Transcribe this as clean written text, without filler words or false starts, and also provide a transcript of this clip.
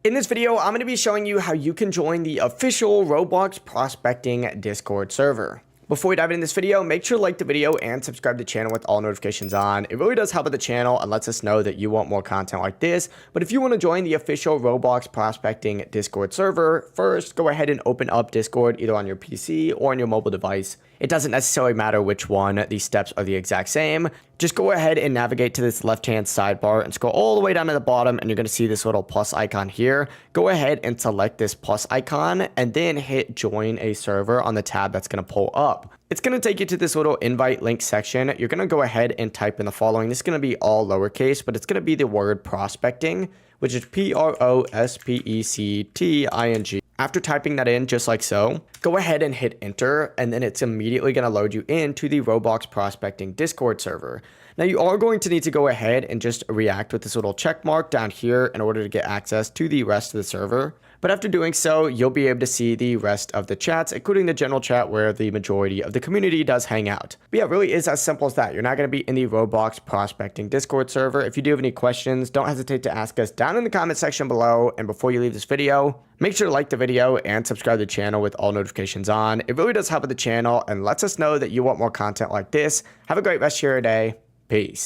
In this video, I'm going to be showing you how you can join the official Roblox prospecting Discord server. Before we dive into this video, make sure to like the video and subscribe to the channel with all notifications on. It really does help with the channel and lets us know that you want more content like this. But if you want to join the official Roblox prospecting Discord server, first go ahead and open up Discord either on your PC or on your mobile device. It doesn't necessarily matter which one, these steps are the exact same. Just go ahead and navigate to this left-hand sidebar and scroll all the way down to the bottom, and you're going to see this little plus icon here. Go ahead and select this plus icon and then hit join a server on the tab that's going to pull up. It's going to take you to this little invite link section. You're going to go ahead and type in the following. This is going to be all lowercase, but it's going to be the word prospecting, which is Prospecting. After typing that in just like so, go ahead and hit enter, and then it's immediately going to load you into the Roblox prospecting Discord server. Now you are going to need to go ahead and just react with this little check mark down here in order to get access to the rest of the server. But after doing so, you'll be able to see the rest of the chats, including the general chat where the majority of the community does hang out. But yeah, it really is as simple as that. You're not going to be in the Roblox prospecting Discord server. If you do have any questions, don't hesitate to ask us down in the comment section below. And before you leave this video, make sure to like the video and subscribe to the channel with all notifications on. It really does help with the channel and lets us know that you want more content like this. Have a great rest of your day. Peace.